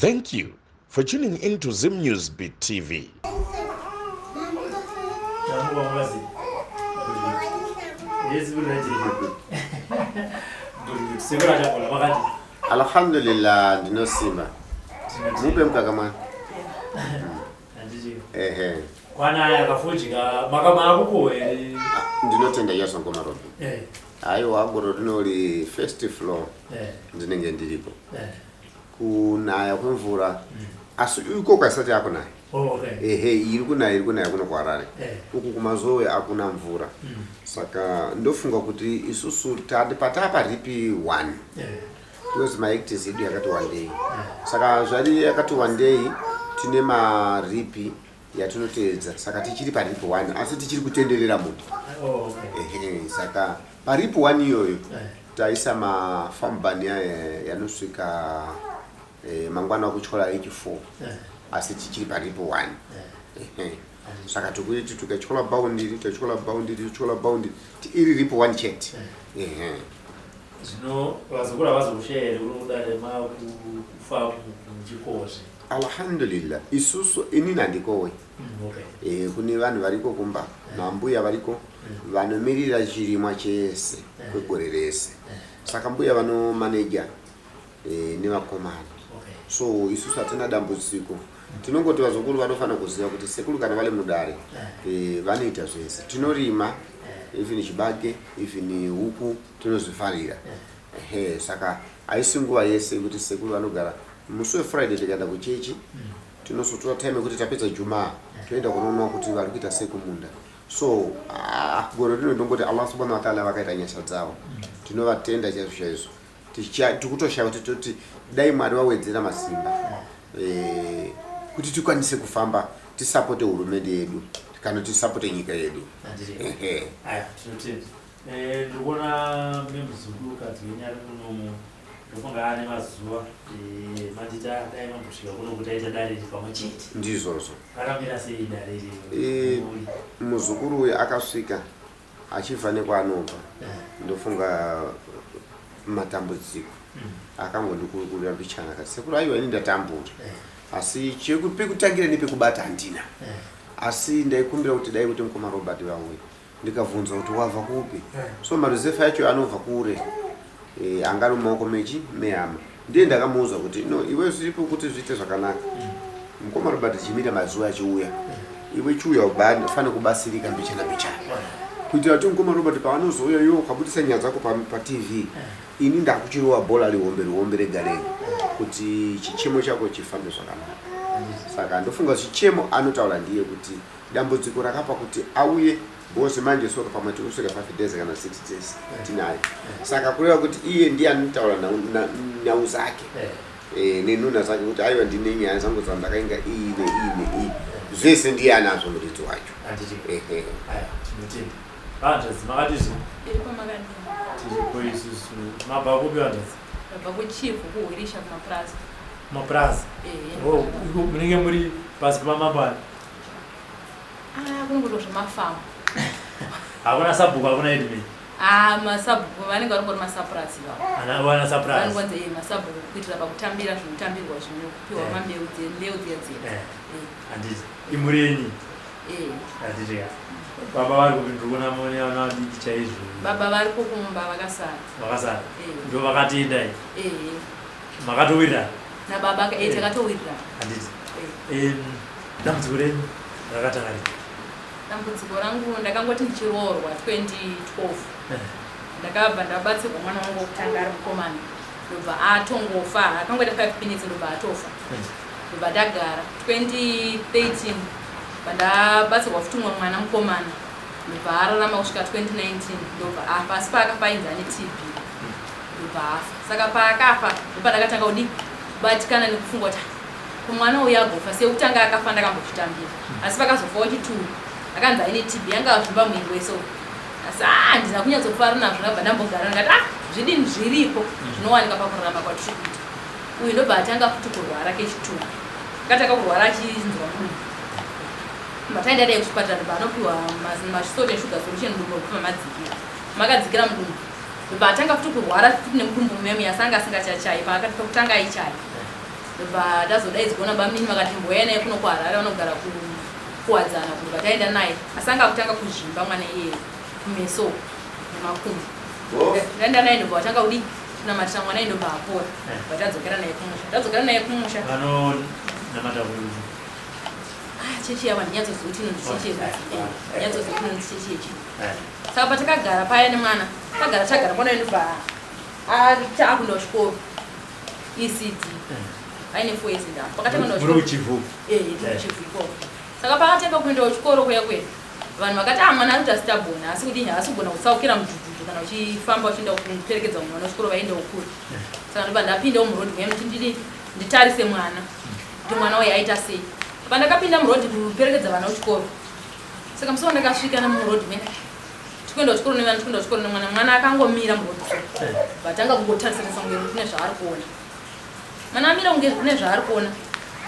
Thank you for tuning in to Zim News Beat TV. Alhamdulillah, ndino Simba. Mupe mkakamana. Kwana yakafujika makama akuko ndinotenda Yesu ngomarobi. Ayo wagoro rinoli first floor. Ndinenge ndiripo. Kunaya kwemvura. Asi uko kwasati yako naye. Iri kunaya kuno kwarare. Uku kumazowe akuna mvura. Saka ndofunga kuti isusu tadi patapa ripi 1. Because my actors idu yakati one day. Saka zvali yakati one day tine maripi yatunotedza. Saka tichiri paripi 1 asi tichiri kutenderera muti. Saka paripi 1 iyoyo taisa mafambani yanosvika mangwana kuchora H4 asi tichiri paripi 1. Saka tukuiti tukachola boundary iri ripi 1 chete. Zvino vazokura vazokushayira unodare makufa kuchikoze. Alhamdulillah isusu inini ndikowe. Kune vanhu variko kumba mambuya variko vanomirira chirimwa chese kwegore rese. Saka mbuya vano manager nevakomana. So isusu hatina dambudziko. Tinongoti vazokuru vanofana kuziva kuti sekuru kana vale mudare vanoita zvese. Tinorima even chibage even huku tinozvifarira. Saka aisi nguva yese kuti sekuru vanogara musi weFriday tikaenda kuchechi tinosotora time kuti tapedza Jumaa toenda kunoona kuti vari kuita sei kumunda. So goro rino ndongoti Allah subhanahu wa ta'ala vakaita nyasha dzavo. Tinovatenda chaizvo. Tikutoshawa kuti dai Mwari wawedzera masimba kuti tikwanise kufamba tisapote hurumende yedu kana tisapote nyika yedu. Aya tinotenda. Ndikuona memuzukuru kadzi wenyari munomu ndofunga ane mazuva matita dai mambosvika kuno kuti aita dare iri pamwe chete. Ndizvozvo. Akamira sei dare iri? Muzukuru uyu akasvika achibva nekwaanobva ndofunga matambudziko akangondikurukurira mbichana akati sekuru aiwa ini ndatambura asi pekutangira nepekubata handina asi ndaikumbira kuti dai kuti mukoma Robert vauya ndikabvunza kuti wabva kupi. So maruzefa yacho anobva kure angari mumaoko mehama ndiye ndakamuudza kuti no iwe zviripo kuti zviite zvakanaka mukoma Robert chimira mazuva achiuya iwe chiuya ubani kubasirika mbichana kuitira kuti mukoma Robert paanozouya iwe ukabudisa nyaya dzako pa-TV ini ndakuchirowa bhola rihombe rega kuti chichemo chako chifambe zvakanaka. Saka ndofunga chichemo anotaura ndiye kuti dambudziko rakapa kuti auye bose manje soka pamwe tikusvika 5 days kana 6 days tinaye. Saka kureva kuti iye ndiye anotaura nhau zake nenhuna dzake kuti aiwa ndine nyaya dzangu dzandakainga iyi neii zvese ndiye anazvo muridzi wacho. Aya tinotenda. Vandazi makatizvo tiripo isusu mabva kupi vandazi? Mabva kuchifu kuhwirisha kumapurazi. Mapurazi? Munenge muri pasi pamambani? Kunongoti zvemafamu. Hakuna sabhuku, hakuna edimeni? Masabhuku vanenge vari ngori masapurazi vavo. Wana sapurazi? Vanongonzi masabhuku kuitira pakutambira zvinotambirwa zvinopiwa mambeu dzedzera. Handiti. Imuri yenyu? Handiti ya. Baba vari kupinduruna mone vana vadiki chaizvo? Baba vari kumba vakasara. Vakasara? Ndo vakatiendai? Makatowirira? Nababa takatowirira. Handiti. Dambudziko renyu rakatanga ripi? Dambudziko rangu ndakangoti ndichiroorwa 2012. Ndakabva ndabatsirwa mwana wangu wokutanga ari mukomana. Ndobva atongofa, akangoita 5 minutes ndobva atofa. Ndobva ndagara 2013 ndabatsirwa futi mumwe mwana mukomana. Ndobva ararama kusvika 2019 ndobva afa asi paakafa ainzi ane TB. Ndobva afa. Saka paakafa ndobva ndakatanga kubatikana nekufungwa kuti kumwana uyu agofa sekutanga akafa ndakambozvitambira. Asi pakazofawo chituru akanzi aine TB yanga azvimba mwiri wese. Asi handina kunyatsokufa nazvo ndabva ndambogara ndikati zvidini zviripo zvinowanika pakurarama kwatiri kuita. Uyu ndobva atanga futi kurwara kechituru. Akatanga kurwara achinzwa mudumbu. Mataenda dai kuchipatara ndobva anopiwa masalt and sugar solution mudumbu wekufamba madzikira. Makadzikira mudumbu. Ndobva atanga futi kurwara futi nemudumbu mumwe asanga asingachachayi paakati pekutanga aichayi. ndobva tazodaidzwa nabamini vakati mboya naye kuno kuharare vanogara kuwadzana kuti vataenda naye asi anga kutanga kuzvimba mwana iye kumeso nemakumbo taenda naye ndobva vatanga kudi kunamatira mwana iye ndobva apora vatadzokera naye kumusha tadzokera naye kumusha chechi yava ndinyatsoziva kuti inondichechi inondichechi yechi saka patakagara paya nemwana tagara pano ndobva taakunda kuchikoro ECD aine 4 years ndapo pakatanga kuchivu ikoko saka pakatanga kuenda kuchikoro kuya vanhu vakati mwana ari kuti asitabona asi kuti haasi kugona kutsaukira mudhudhudhu kana uchifamba uchienda kuperekedza mwana wechikoro vaende ukuru saka ndobva ndapindawo murodhi kuya kuti nditarise mwana kuti mwana uyu aita sei pandakapinda murodhi kuperekedza vana wechikoro saka musi wandakasvika nemurodhi mene tikuenda kuchikoro nevana tikuenda kuchikoro nemwana mwana akangomira murodhi so vatanga kungotarisirisa kunge kune zvaari kuona mwana amira kunge kune zvaari kuona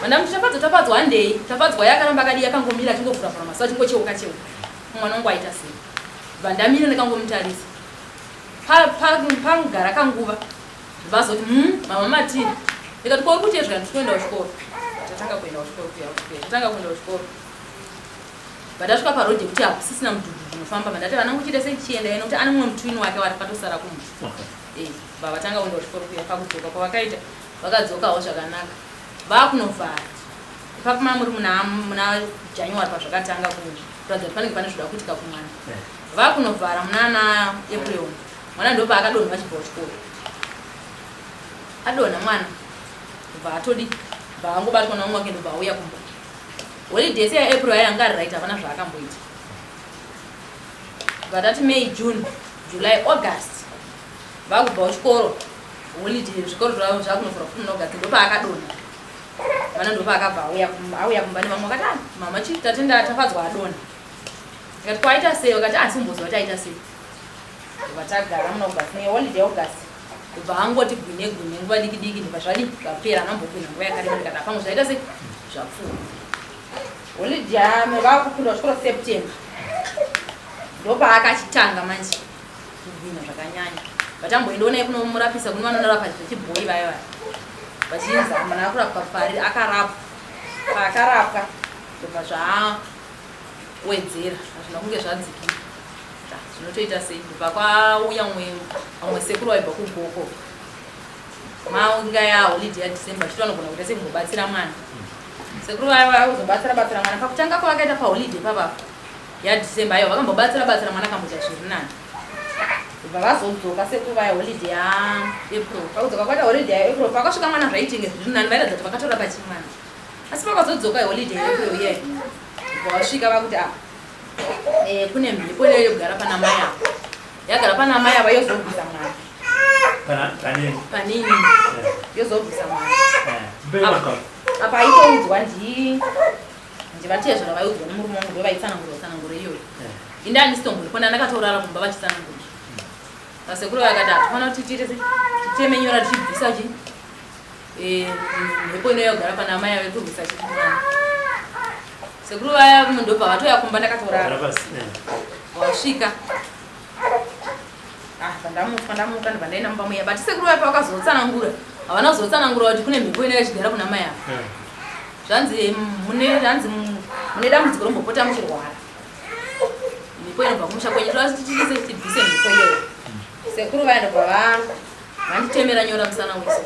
vandamuti tapadzwa handei tapadzwa yakaramba akadi yakangomira achingovhuravhura maso achingocheuka mwana wangu aita sei vandamira ndikangomutarisa pamugara kanguva vazoti mama matiri ndikati kori kuti ezvika ndikuenda kuchikoro tatanga kuenda kuchikoro vandasvika parodhi kuti hakusisina mudhudhudhu unofamba vandati vanangu chite sechienda nekuti ane mumwe mutwini wake wakatosara kumwe vavatanga kuenda kuchikoro kuya pakudzoka kwavakaita vakadzokawo zvakanaka vakunovhara ipapo mamuri muna January pazvakatanga kuratidza kuti panenge pane zvoda kuitika kumwana vakunovhara munana April mwana ndopa akadonha achibva kuchikoro adonha mwana kubva atodi bva angobatwa naumwe wake ndobva auya kumba holiday seya April yanga ari right havana zvaakamboita vatati May, June, July, August vakubva kuchikoro holiday zvikoro zvavo zvakunovhura kuti August ndopa akadonha mwana ndopa akabva auya kumba nevamwe vakati mama chii tatenda tafadzwa adonha ikati kwaita sei vakati asimbozwa kuti aita sei vatagara muna August neholiday August kubva angoti gwine nguva diki diki ndibva zvadi zvapera anambopinda nguva yakareba ndikati apamwe zvaita sei zvapfuura holiday vakupinda kuchikoro September ndopaakachitanga manje kugwina zvakanyanya vatamboendawo naye kunomurapisa kune vanondorapa zvechibhoyi vaya vachinzama nakurapwa pari akarapwa ndobva zvawedzera azvina kunge zvadzikira zvinotoita sei ndobva kwauya mumwe sekuru waibva kugoko maunga yaholiday yaDecember chito anogona kuita sekumbobatsira mwana sekuru vaya kuzobatsira mwana pakutanga kwavakaita paholiday papapo yaDecember ayo vakambobatsira mwana kamboita zviri nani kubva vazodzoka sekuru vaya holiday yaApril pakudzoka kwaita holiday yaApril pakasvika mwana zvaitinge zviri nani vairatidza kuti vakatora pachimwana asi pakazodzoka holiday yaApril iyayi kubva vasvika vakuti kune mhepo ineyo yogara pana mai avo yagara pana mai avo yozobvisa mwana panini yozobvisa mwana apa aitoudzwa ndivatezvera vaiudzwa nemurume wangu ndovaitsanangura iyoyo inde handisitombondiponda ndakatorara kumba vachitsanangura vasekuru vakati hatifana kuti titemenyora tichibvisa mhepo inoyo yogara pana mai avo yokubvisa mwana sekuru vaya ndobva vatoya kumba ndakatorara wasvika ndamuka ndibva ndaenda mumba muya bati sekuru vaya pavakazotsanangura havana kuzotsanangura kuti kune mhepo inoyo yachigara kuna mai avo zvanzi mune dambudziko rombopota muchirwara mhepo inobva kumusha kwenyu toasititise tibvise mhepo iyoyo sekuru vaya ndobva vanditemera nyora musana wese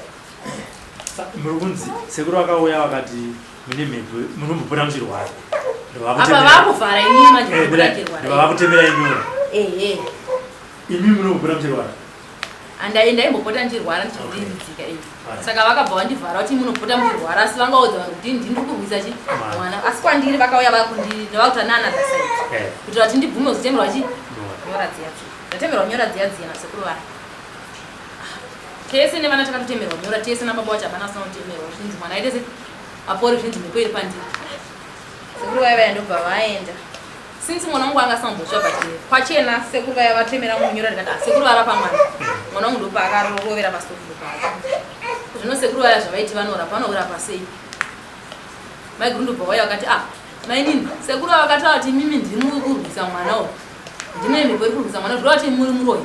muri kunzi sekuru vakauya vakati mune mhepo munombopota muchirwara apa vakuvhara inini manje vakutemera inyora imi munombopota muchirwara ndaimbopota ndichirwara ndichidiridzika saka vakabva vandivhara kuti munopota muchirwara asi vangaudza vanhu kuti ndiri kurwisa mwana asi kwandiri vakauya vakuti nana dasai kuti vati ndibvume kuzotemerwa nyora dziyadziya ndatemerwa nyora dziyadziya nasekuru vaya tese nevana takatotemerwa nyora tese nababa wacho havana asina kutemerwa zvinzi mwana aite se apori zvinzi mhepo iri pandiri sekuru vaya vaya ndobva vaenda since mwana wangu angasambosva but pachena sekuru vaya vatemera munyora ndikati sekuru varapa mwana wangu ndopa akarovera pastofu ndopa zvino sekuru vaya zvavaiti vanorapa sei maiguru ndobva vaya vakati mainini sekuru vaya vakataura kuti mimi ndiri kurwisa mwana uyu ndine mhepo iri kurwisa mwana zvirova kuti muri muroyi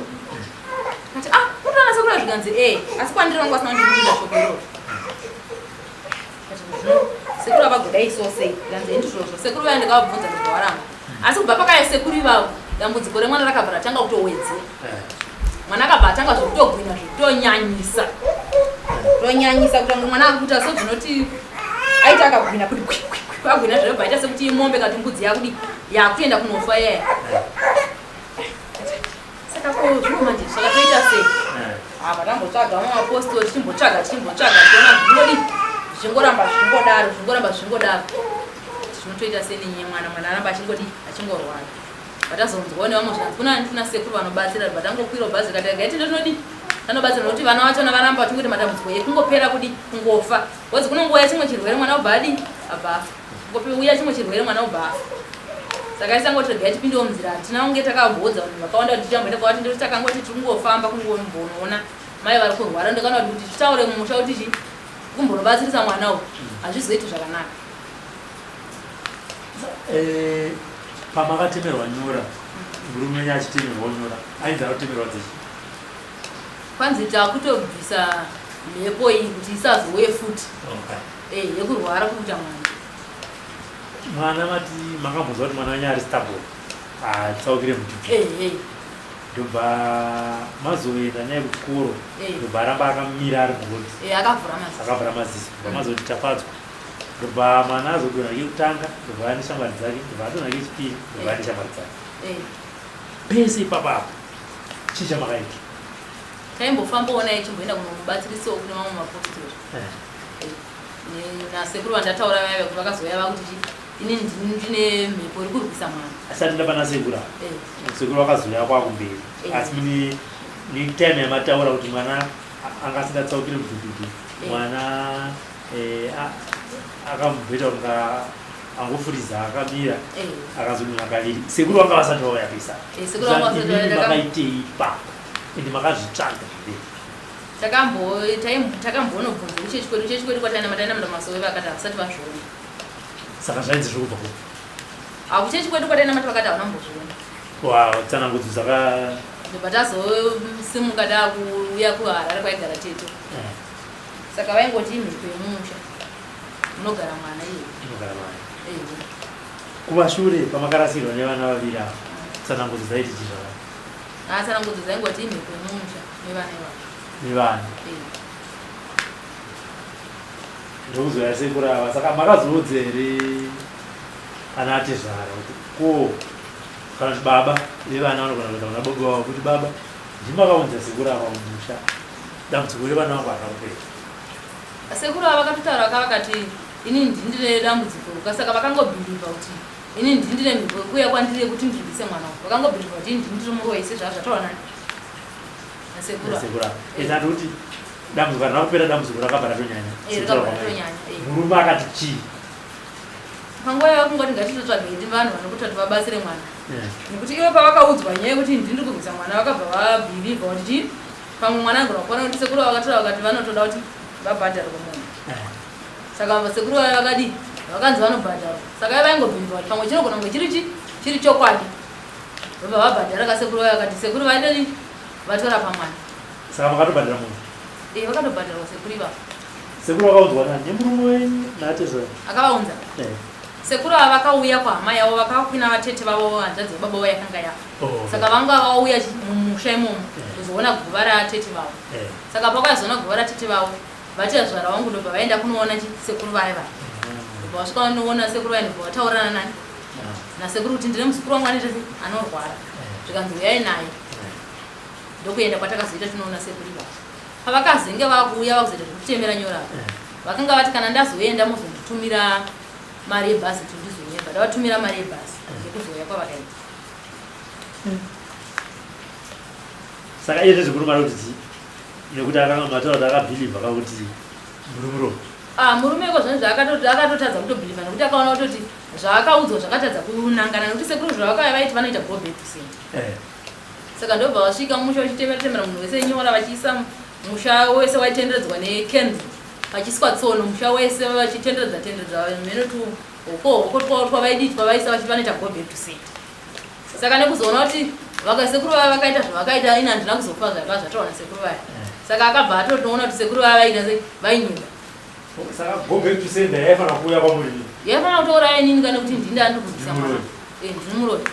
kati kutana sekuru vaya zvikanzi asi kwandiri vangu vasina kundikuita shoko iroro sekuru vagoda isose ndanze ndizvozvo sekuru vaya ndikavabvunza ndikavaramba asi kubva pakaya sekuru ivavo dambudziko remwana rakabva ratanga kutowedze mwana akabva atanga zvekutogwinya zvekutonyanyisa kuti mwana akuti asozvinoti aita akagwinya kuti agwinya zvinobva aita sekuti imombe kati mbudzi yakudi yakutoenda kunofa yaya saka ko zvinomanje zvakatoita sei apa tambotsvaga mumapostori tichimbotsvaga tiona zvinodi zvingoramba zvingodaro zvinotoita sei nenye mwana aramba achingorwara vatazonzwawo nevamwe zvanzi kuna sekuru vanobatsira vatangokwira bhazi katagaiti ndinodi tanobatsira kuti vana vachona varamba tingoti matambudziko ekungopera kudi kungofa kozi kunongouya chimwe chirwere mwana ubva adi abva ngopeuya chimwe chirwere mwana ubva afa saka tisangotega tipindewo munzira hatina unge takabhodza vanhu vakawanda kuti tichamboenda kwavati ndoti takangoti tiri kungofamba kungombonoona mai vari kurwara ndikana kuti titaure mumusha kuti kumbonobatsirisa mwanawo hazvizoiti zvakanaka pamakatemerwa nyora murume wenyu achitemerwa nyora ainzara kutemerwa dzechi kwanzi takutobvisa mhepo iyi kuti isazouye futi yekurwara kuita mwana mati makambonzwa kuti mwana wenyu ari stable atsaukire mudzidzo ndobva mazoenda naye kuchikoro ndobva aramba akamira ari mugodi akavhura maziso ndobva mazoti tafadzwa ndobva mwana azogona kekutanga ndobva ane shamwari dzake ndobva atona kechipiri ndobva ane shamwari dzake pese ipapapo chii chamakaita taimbofambawo naye chimboenda kunomubatsirisawo kune mamwe mapostori nasekuru vandataura vaiva kuti vakazouya vakuti ini ndine mhepo iri kurwisa mwana asati ndapana sekuru sekuru vakazouya kwakumberi asi ni time yamataura kuti mwana angasingatsaukire mudhudhudhu mwana akamubveta kuti angofuriza akamira akazodunga kaviri sekuru vanga vasati vauya kuisa makaitei pa ende makazvitsvaga takambonobvunza kuchechikwedu kwataina mataina masove vakati havasati vazviona saka zvainzi zviri kubva kupi akuchechikwedu kwataina mati vakati havana mbozviona tsanangudzo dzaka ndobva tazosimuka takuuya kuharare kwaigara teto saka vaingoti imhepo yemumusha munogara mwana iye kumashure pamakarasirwa nevana vaviri ava tsanangudzo dzaiti chizvaka tsanangudzo dzaingoti imhepo yemumusha nevana nevana ndokuzoya sekurava saka makazoudza here ana atezvara kuti ko kana kuti baba vevana vanogona kuenda kuna bobo vavo kuti baba ndimakaunza sekurava mumusha dambudziko revana vangu akakupera sekuru ava vakatotaura vakavakati ini ndindine dambudziko saka vakangobhiliva kuti ini ndindine mhepo yekuuya kwandiri kuti ndirwise mwana wangu vakangobhiliva kuti ini ndindiri muroisi zvazvataura nani nasekura ezati kuti dambudziko rana kupera dambudziko rakabva ratonyanya murume akati chii panguva yava kungoti ngatitotsvagei vanhu vanokutoti vabatsire mwana nekuti ivo pavakaudzwa nyaya yekuti ndiri kurwisa mwana vakabva vabhiliva kuti pamwe mwana angona kuona kuti sekuru vakatora vakati vanotoda kuti vabhadharwe munhu saka sekuru vaya vakadi vakanzi vanobhadharwa saka vaingobhiliva kuti pamwe chinogona kunge chiri chokwadi vobva vabhadhara kasekuru vaya vakati sekuru vaidei vatora pamwana saka makatobhadhara munhu vakatobhadharwa sekuru ivavo sekuru vakaudzwa nani nemurume wenyu naatezvaa akavaunza sekuru ava vakauya kwahama yavo vakakwina vatete vavo hanzvadzi vebaba vavo yakanga yafa saka vanga vauya mumusha imomo kuzoona guva ratete vavo saka pakazoona guva ratete vavo vatezvara vangu ndobva vaenda kunoona sekuru vaya vaya ndobva vasvika vanoona sekuru vaya ndobva vataurana nani nasekuru kuti ndine muzukuru wangu anete anorwara zvikanzi uyai naye ndokuenda kwatakazoita tinoona sekuru ivavo pavakazenge vakuuya vakuzoita zvekutemera nyora vakanga vati kana ndazoenda muzonditumira mari yebhasi kuti ndizoenda ndavatumira mari yebhasi yekuzoya kwavakaita saka iye zvikuru kuti nekuti akanga mataura kuti akabhilivha kakuti murumuro murume iko zvanzi akatotadza kutobhilivha nekuti akaona kutoti zvaakaudzwa zvakatadza kunangana nekuti sekuru zvavakaya vaiti vanoita gobhekiseni saka ndobva vasvika musha vachitemerera munhu wese nyora vachiisa musha wese waitenderedzwa nekenzi vachiswa tsono musha wese vachitenderedza menotu hoko twavaiditi pavaisa vachivanoita gobhekiseni saka nekuzoona kuti vakasekuru vaya vakaita zvavakaita ini handina kuzofa zvaiva zvataura nasekuru vaya saka akabva atotoona kuti sekuru vaya vaita sei vainyuka Saka go back to sender yafana kuya kwamuri. Yafana kutora nini kana kuti ndinda ndikudzisa mwana. Ndimurodi.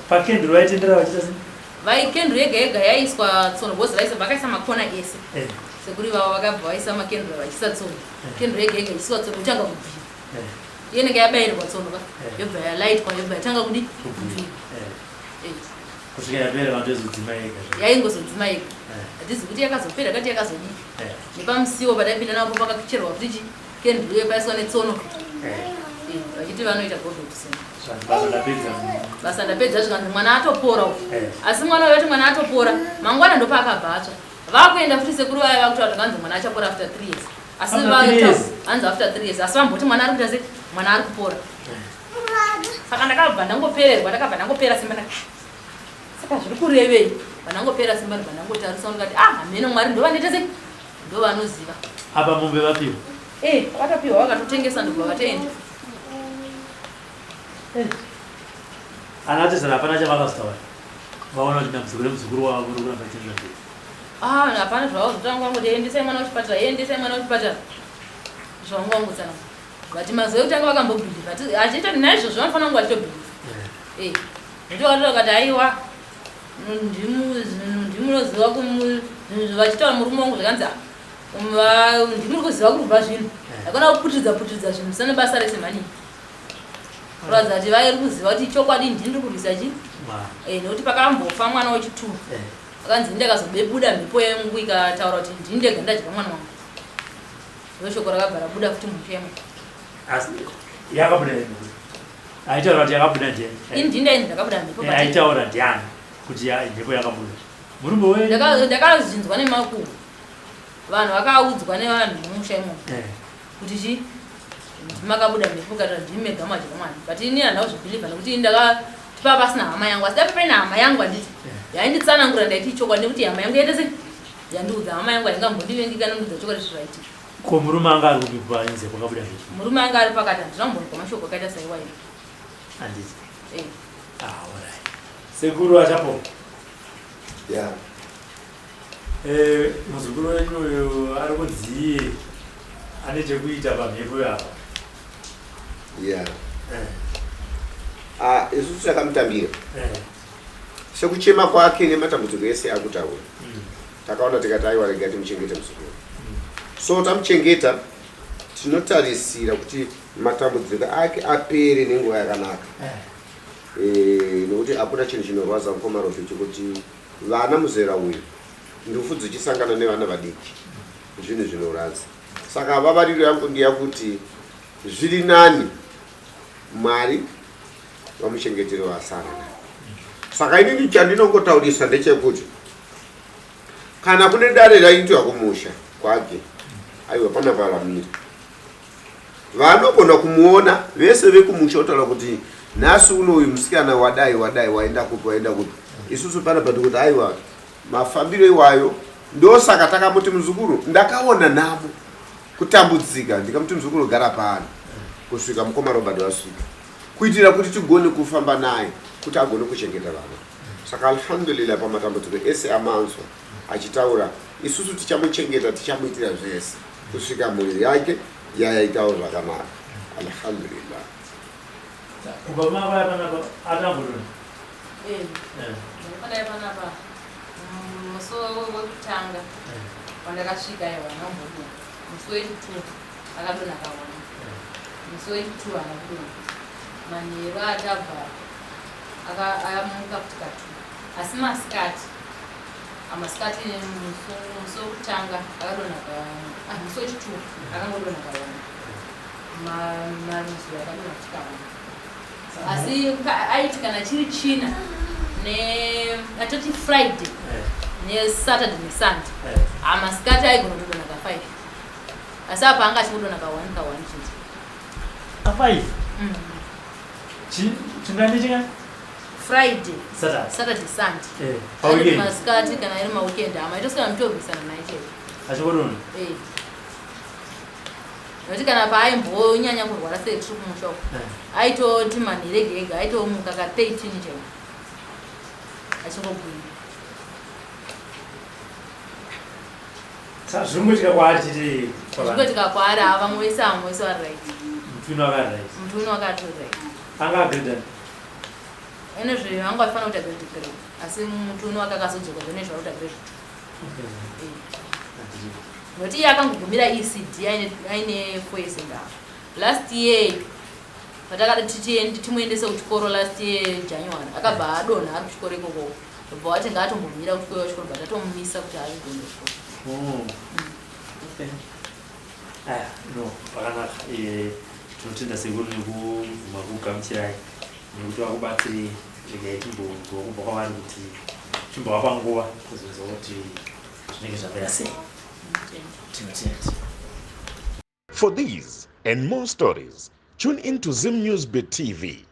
Pakendro vaitendera vachita sei? Kendro yega yaiswa tsono bosi vaisa vakaisa makona ese. Sekuri vava vakabva vaisa makendro vachisa tsono. Kendro yega iswa tsono kutanga kubvira. Yenenge yabayirwa tsono ka. Yobva yalaitwa yobva yatanga kudi kubvira. Kusvika yapera vantu vezodzima yega. Yaingozodzima yega. Hatizi kuti yakazopera kati yakazodii. Nepamusiwo padaipinda napo pakacherwa kuti kendro yepaiswa netsono. Vachiti vanoita godopuseni. Basa ndapedza zvikanzi mwana atopora uko. Asi mwana wati mwana atopora, mangwana ndo pakabvatsva. Vakuenda futi sekuru vaya vakuti vakanzi mwana achapora after 3 years. Asi vanzi after 3 years. Asi vamboti mwana ari kuita sei? Mwana ari kupora. Saka ndakabva ndangopererwa, ndakabva ndangopera simba ndakati. Saka zviri kurevei? Vandangopera simba ndangotarisa ndikati hameno Mwari ndo vanoita sei? Ndo vanoziva. Apa mombe vapiwa? Vakapiwa vakatotengesa ndobva vatoenda. Anati zana hapana chavakazotaura. Vaona kuti dambudziko remuzukuru wavo rokuramba chienda mberi. Hapana zvavazotanga kwangu endesai mwana kuchipatara, endesai mwana kuchipatara. Zvavangwangutsana. Vati mazuva ekutanga vakambobhilivha. Achiita kuti naizvozvo vanofana kunge vachitobhilivha. Ndotovatira kuti aiwa ndimunoziva vachitaura murume wangu zvakanzi ndimuri kuziva kurubva zvinhu. Hakuna kuputidza zvinhu musana basa rese mani. Kuratidza kuti vairi kuziva kuti chokwadi ndiri kurwisa chii. Nekuti pakambofa mwana wechituru. Akanzi ndakazobuda mhepo yangu ikataura kuti ndini ndega ndadya mwana wangu. Ndoshoko rakabva rabuda futi muchemo. Asi yakabuda aitaura kuti yakabuda ndiani? Ini ndini ndakabuda mhepo. Aitaura ndiani kuti mhepo yakabuda? Murume we ndakazinzwa nemakuru. Vanhu vakaudzwa nevanhu mumusha imomo kuti chii makabuda mhepo kati ndimi mega madya mwana. But ini handina kuzvibhilivha nekuti ndakatipa pasina hama yangu. Asi dai paina hama yangu handiti yainditsanangura ndaiti chokwadi nekuti hama yangu yaita sei? Yandiudza hama yangu handingambondivengi kana ndiudza chokwadi zvaitika. Ko murume anga ari kupi painze kwakabuda zvichi? Murume anga ari pakati handina kumbonzwa mashoko akaita saiwaini. Handiti. Alright. Sekuru achapo. Yeah. Muzukuru wenyu ari kudziye ane chekuita pamhepo yapa. Yeah. Isusu takamutambira. Sekuchema kwake nematambudziko ese akutaura. Takaona tikati aiwa rega timuchengete muzukuru. So tamuchengeta tinotarisira kuti matambudziko ake apere nenguva yakanaka. Nokuti hakuna chinhu chinorwadza mukomarovhi chekuti vana muzera uyu ndufu dzichisangana nevana vadiki zvinhu zvinoradza. Saka vavariro yangu ndeyakuti zviri nani Mwari vamuchengetere vasara. Saka inini chandinongotaurisa ndechekuti kana kune dare raitwa kumusha kwake aiwa pana varamiri vanogona kumuona vese vekumusha otaura kuti nhasi unoyu musikana wadai waenda kupi. Isusu pana pati kuti aiwa mafambiro iwayo ndosaka takamuti muzukuru ndakaona namo kutambudzika ndikamuti muzukuru gara pano kusvika mukoma Robert wasvika kuitira kuti tigone kufamba naye kuti agone kuchengeta vana. Saka alhamdulillah pamatambudziko ese amanzwa achitaura isusu tichamuchengeta tichamuitira zvese kusvika mhuri yake yaitawo zvakanaka. Alhamdulillah. Kubva mavaya panapa atambudoni? Ndakadai panapa musi wekutanga pandakasvika iwa namboduwa. Musi wechi2 akadonha kawana. Musi wechi2 haana kudonha. Manheru atabva ayamuka kuti katu. Asi masikati musi wekutanga akadonha kawana. Musi wechi2 akangodonha kawana. Mazuva akadonha kuti kawana. Asi aiti kana chiri china atoti Friday neSaturday neSunday masikati aigona kudonha ka5. Asi apa anga achidonha ka1 chete. Ka5? Chingani chinga? Friday, Saturday, Sunday. Masikati kana iri maweekend itoskana mutobvisana naye chete. Achikodonha? Nokuti kana paimbonyanya kurwara sei tiri kumusha uko aitoti manheru ega ega aitomuka ka13 chero achingogwinya. zvimboitika kwaari titi zvingoitika kwaari vamwe vese vamwe vese vari right mupfino akarit mupfino wakati right anga agredani ene zvanga vafana kuti agredi grade asi mupfino wakakazodzoka zvone zvakuti agredi nokuti iye akangogumira ECD aine 4 years and half last year patakada timuendese kuchikoro last year January akabva adonha ari kuchikoro ikoko bva wati ngaatombomira kuchikoro chikoro bva tatomumisa kuti aigone chikoro aya no pakanaka tinotenda sekuru nekuvhuma kugamuchirai nekuti vakubatsirei regai timbogokubva kwavari kuti timbovapa nguva kuzonzwa kuti zvinenge zvapera sei. For these and more stories, tune in to Zim News Bit TV